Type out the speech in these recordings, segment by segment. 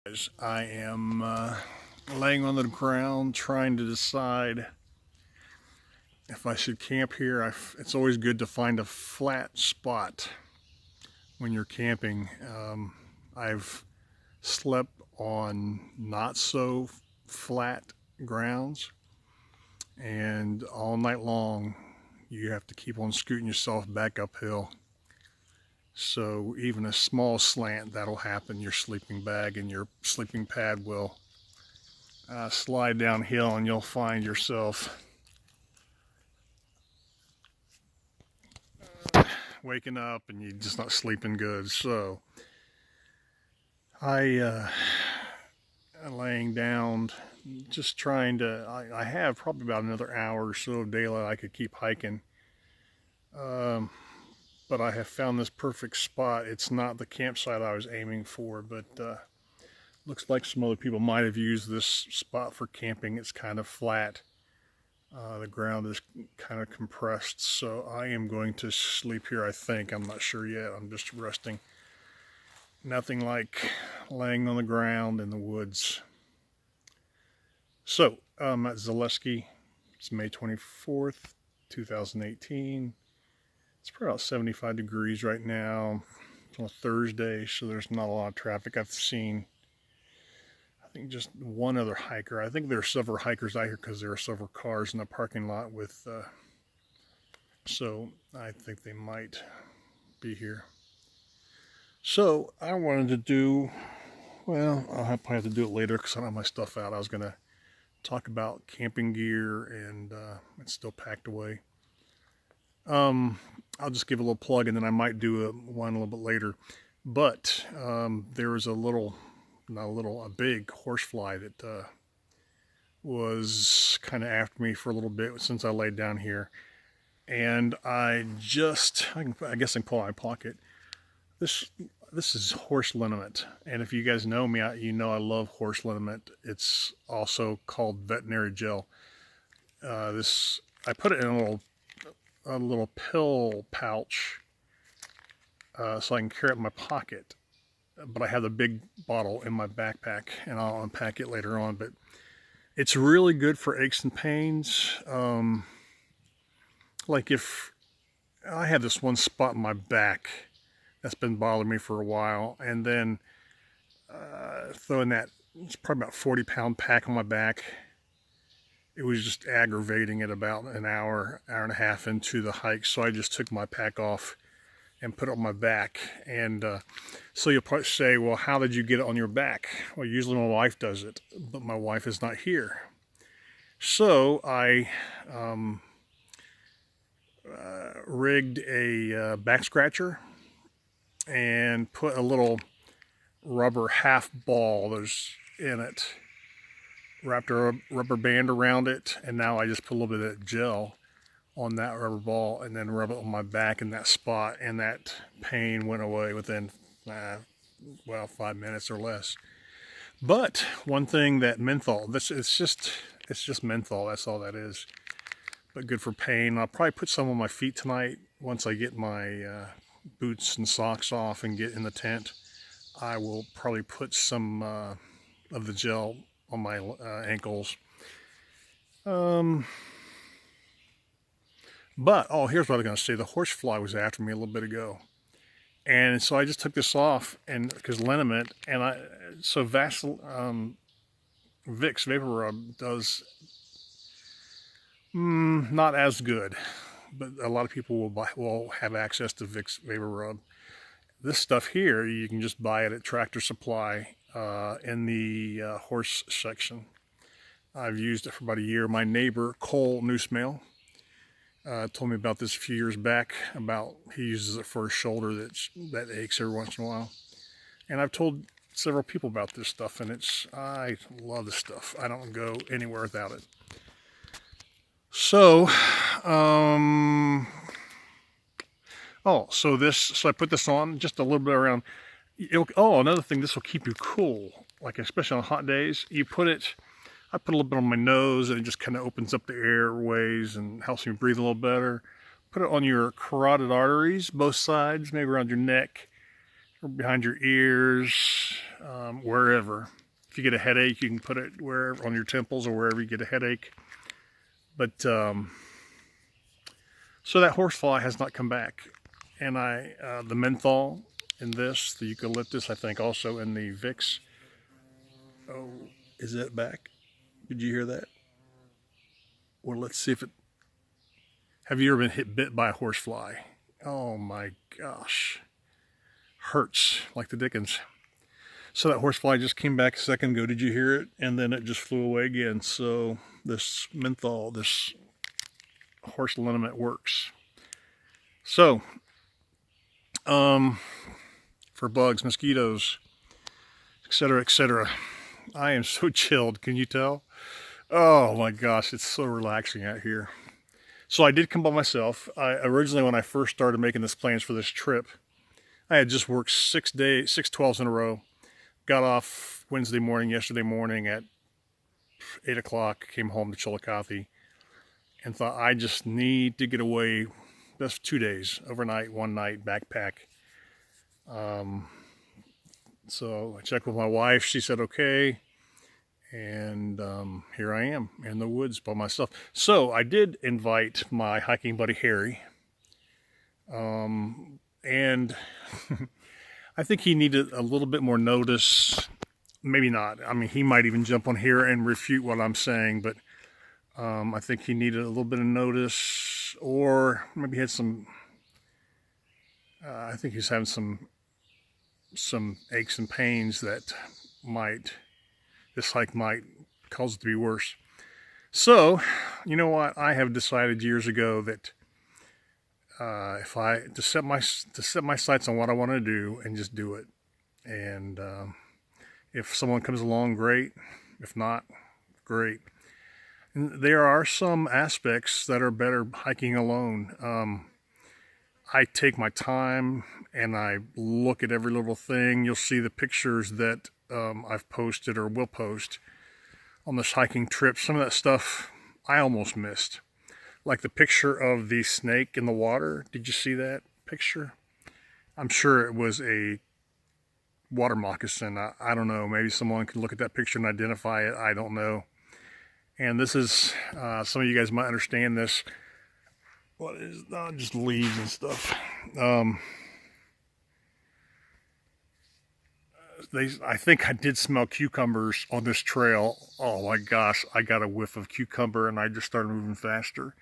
I am laying on the ground trying to decide if I should camp here. It's always good to find a flat spot when you're camping. I've slept on not so flat grounds, and all night long you have to keep on scooting yourself back uphill. So even a small slant, that'll happen. Your sleeping bag and your sleeping pad will slide downhill, and you'll find yourself waking up and you're just not sleeping good. So I laying down, just trying to. I have probably about another hour or so of daylight I could keep hiking. But I have found this perfect spot. It's not the campsite I was aiming for, but looks like some other people might have used this spot for camping. It's kind of flat. The ground is kind of compressed, so I am going to sleep here, I think. I'm not sure yet. I'm just resting. Nothing like laying on the ground in the woods. So, I'm at Zaleski. It's May 24th, 2018. It's probably about 75 degrees right now. It's on a Thursday, so there's not a lot of traffic. I've seen, I think, just one other hiker. I think there are several hikers out here because there are several cars in the parking lot with, so I think they might be here. So I wanted to do, well, I'll probably have to do it later because I don't have my stuff out. I was going to talk about camping gear, and it's still packed away. I'll just give a little plug, and then I might do one a little bit later. But there was a big horsefly that was kind of after me for a little bit since I laid down here. And I guess I can pull out my pocket. This is horse liniment, and if you guys know me, you know I love horse liniment. It's also called veterinary gel. I put it in a little pill pouch so I can carry it in my pocket, but I have the big bottle in my backpack, and I'll unpack it later on. But it's really good for aches and pains. Like if I have this one spot in my back that's been bothering me for a while, and then throwing that, it's probably about 40-pound pack on my back, it was just aggravating at about an hour and a half into the hike. So I just took my pack off and put it on my back. And so you'll probably say, well, how did you get it on your back? Well, usually my wife does it, but my wife is not here. So I rigged a back scratcher and put a little rubber half ball that's in it, wrapped a rubber band around it, and now I just put a little bit of gel on that rubber ball and then rub it on my back in that spot, and that pain went away within 5 minutes or less. But one thing, that menthol, it's just menthol, that's all that is, but good for pain. I'll probably put some on my feet tonight once I get my boots and socks off and get in the tent. I will probably put some of the gel on my ankles. But here's what I was going to say. The horsefly was after me a little bit ago, and so I just took this off, and because liniment, and Vicks Vapor Rub does not as good, but a lot of people will have access to Vicks Vapor Rub. This stuff here, you can just buy it at Tractor Supply in the horse section. I've used it for about a year. My neighbor, Cole Newsmail, told me about this a few years back. He uses it for his shoulder that aches every once in a while. And I've told several people about this stuff, and I love this stuff. I don't go anywhere without it. So, so I put this on just a little bit around. Another thing, this will keep you cool, like especially on hot days. I put a little bit on my nose, and it just kind of opens up the airways and helps me breathe a little better. Put it on your carotid arteries, both sides, maybe around your neck, or behind your ears, wherever. If you get a headache, you can put it wherever, on your temples or wherever you get a headache. But so that horsefly has not come back. And the menthol in this, the eucalyptus, I think also in the Vicks. Oh, is that back? Did you hear that? Well, let's see if it... Have you ever been bit by a horsefly? Oh my gosh. Hurts like the dickens. So that horsefly just came back a second ago. Did you hear it? And then it just flew away again. So this menthol, this horse liniment works. So, for bugs, mosquitoes, etc., etc. I am so chilled. Can you tell? Oh my gosh, it's so relaxing out here. So I did come by myself. Originally, when I first started making this plans for this trip, I had just worked 6 12s in a row. Got off yesterday morning at 8 o'clock, came home to Chillicothe, and thought I just need to get away. That's 2 days, overnight, one night, backpack. So I checked with my wife. She said okay, and here I am in the woods by myself. So I did invite my hiking buddy Harry, and I think he needed a little bit more notice. Maybe not. I mean, he might even jump on here and refute what I'm saying, but I think he needed a little bit of notice, or maybe he had some, I think he's having some aches and pains that this hike might cause it to be worse. So, you know what? I have decided years ago that to set my sights on what I want to do and just do it. And if someone comes along, great. If not, great. And there are some aspects that are better hiking alone. I take my time and I look at every little thing. You'll see the pictures that I've posted or will post on this hiking trip. Some of that stuff I almost missed. Like the picture of the snake in the water. Did you see that picture? I'm sure it was a water moccasin. I don't know. Maybe someone could look at that picture and identify it. I don't know. And this is, some of you guys might understand this. What is not just leaves and stuff. I think I did smell cucumbers on this trail. Oh my gosh, I got a whiff of cucumber and I just started moving faster.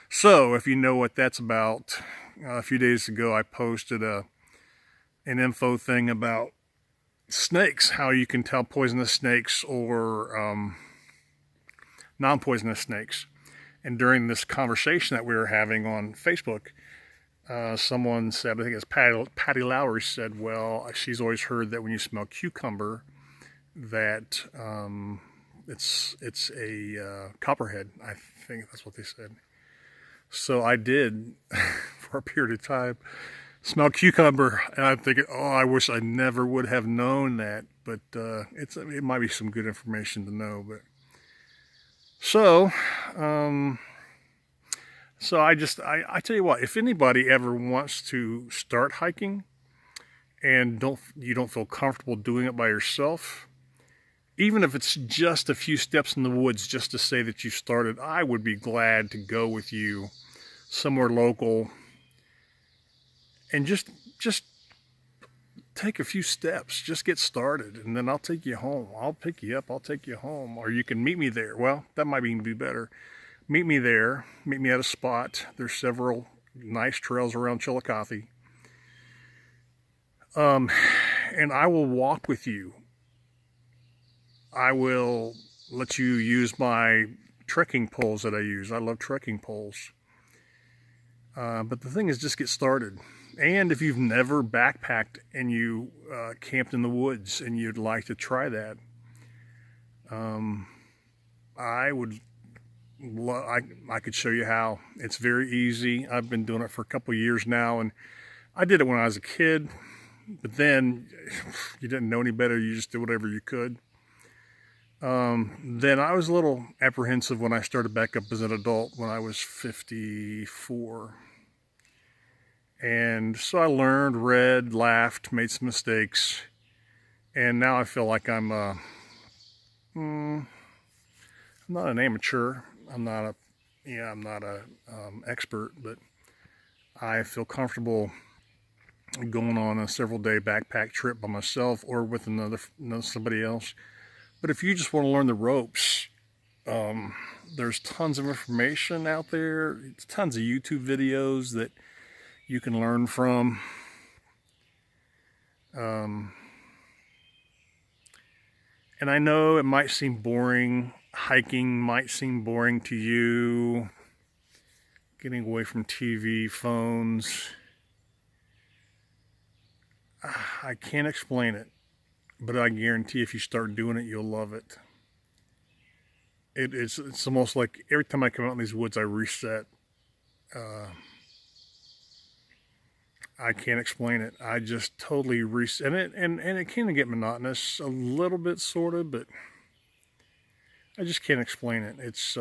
So if you know what that's about, a few days ago I posted an info thing about snakes, how you can tell poisonous snakes or non-poisonous snakes. And during this conversation that we were having on Facebook, someone said, I think it's Patty Lowry said, well, she's always heard that when you smell cucumber, that it's a copperhead. I think that's what they said. So I did, for a period of time, smell cucumber, and I'm thinking, oh, I wish I never would have known that. But it might be some good information to know. But so I tell you what, if anybody ever wants to start hiking and you don't feel comfortable doing it by yourself, even if it's just a few steps in the woods just to say that you started, I would be glad to go with you somewhere local and just take a few steps, just get started, and then I'll take you home. I'll pick you up, I'll take you home, or you can meet me there. Well, that might even be better. Meet me there, meet me at a spot. There's several nice trails around Chillicothe. And I will walk with you. I will let you use my trekking poles that I use. I love trekking poles. But the thing is, just get started. And if you've never backpacked and you camped in the woods and you'd like to try that, I could show you how. It's very easy. I've been doing it for a couple of years now, and I did it when I was a kid, but then you didn't know any better. You just did whatever you could. Then I was a little apprehensive when I started back up as an adult when I was 54. And so I learned, read, laughed, made some mistakes, and now I feel like I'm not an amateur. I'm not a expert, but I feel comfortable going on a several-day backpack trip by myself or with somebody else. But if you just want to learn the ropes, there's tons of information out there, tons of YouTube videos that you can learn from. And I know it might seem boring. Hiking might seem boring to you. Getting away from TV, phones. I can't explain it, but I guarantee if you start doing it, you'll love it. It's almost like every time I come out in these woods, I reset. I can't explain it. I just totally reset it, and it can get monotonous a little bit, sort of, but I just can't explain it. It's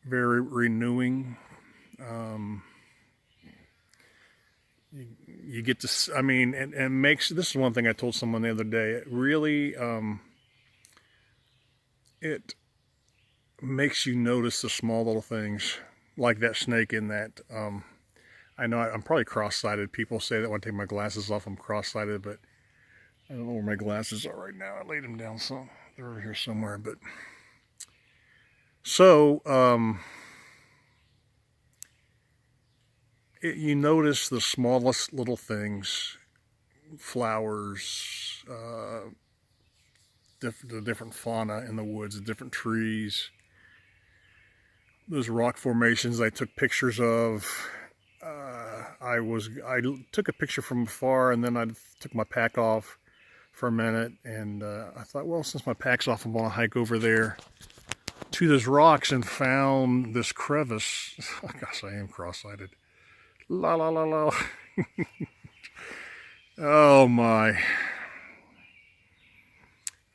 very renewing. You get to, I mean, and makes, this is one thing I told someone the other day, it really, it makes you notice the small little things, like that snake in that, I know I'm probably cross-sighted. People say that when I take my glasses off, I'm cross-sighted, but I don't know where my glasses are right now. I laid them down, so they're over here somewhere, but, so, you notice the smallest little things, flowers, the different fauna in the woods, the different trees, those rock formations I took pictures of. I took a picture from afar, and then I took my pack off for a minute, and I thought, well, since my pack's off, I'm going to hike over there to those rocks, and found this crevice. Oh, gosh, I am cross-sighted. La la la la. Oh my.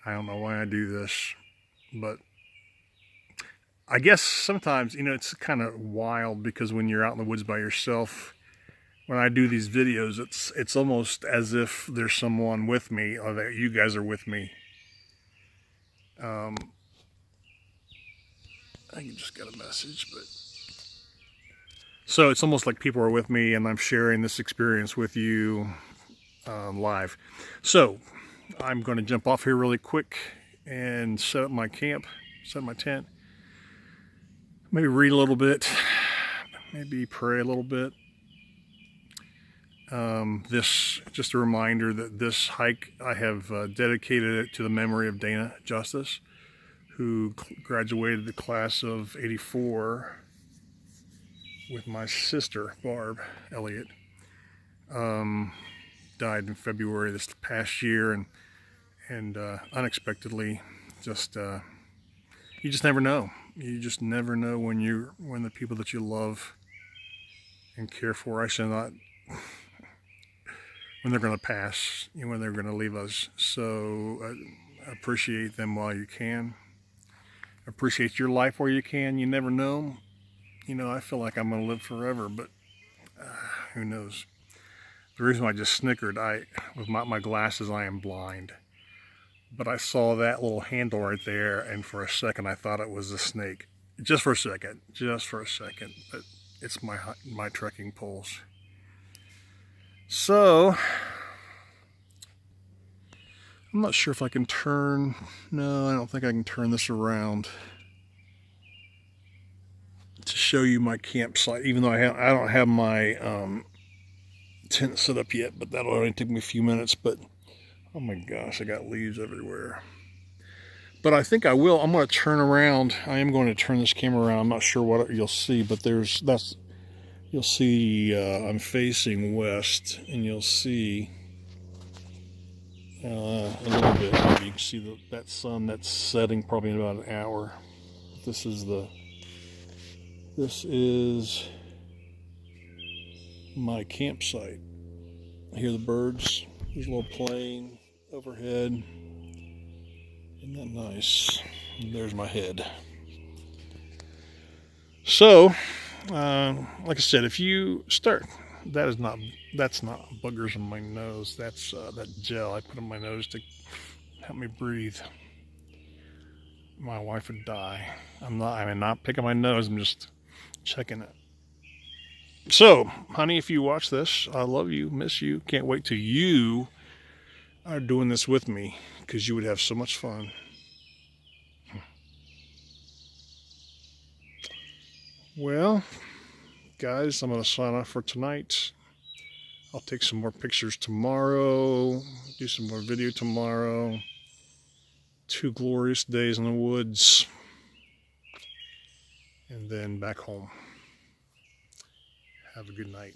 I don't know why I do this, but I guess sometimes, you know, it's kind of wild because when you're out in the woods by yourself, when I do these videos, it's almost as if there's someone with me, or that you guys are with me. I just got a message, but so it's almost like people are with me and I'm sharing this experience with you live. So I'm going to jump off here really quick and set up my camp, set up my tent. Maybe read a little bit, maybe pray a little bit. This, just a reminder that this hike, I have dedicated it to the memory of Dana Justice, who graduated the class of '84 with my sister, Barb Elliott. Died in February this past year, and unexpectedly, just you just never know. You just never know when the people that you love and care for, I should not, when they're going to pass, when they're going to leave us. So appreciate them while you can. Appreciate your life while you can. You never know. You know, I feel like I'm going to live forever, but who knows? The reason why I just snickered, with my glasses, I am blind. But I saw that little handle right there, and for a second I thought it was a snake. Just for a second. But it's my trekking poles. So, I'm not sure if I can turn. No, I don't think I can turn this around to show you my campsite, even though I don't have my tent set up yet, but that'll only take me a few minutes. But oh my gosh, I got leaves everywhere. But I think I will. I'm going to turn around. I am going to turn this camera around. I'm not sure what you'll see, but you'll see I'm facing west, and you'll see a little bit. Maybe you can see that sun that's setting probably in about an hour. This is my campsite. I hear the birds. There's a little plane overhead. Isn't that nice? And there's my head. So, Like I said, if you start, that's not boogers in my nose. That's that gel I put on my nose to help me breathe. My wife would die. I'm not picking my nose. I'm just checking it. So, honey, if you watch this, I love you, miss you. Can't wait till you are doing this with me, because you would have so much fun. Well, guys, I'm going to sign off for tonight. I'll take some more pictures tomorrow, do some more video tomorrow. 2 glorious days in the woods, and then back home. Have a good night.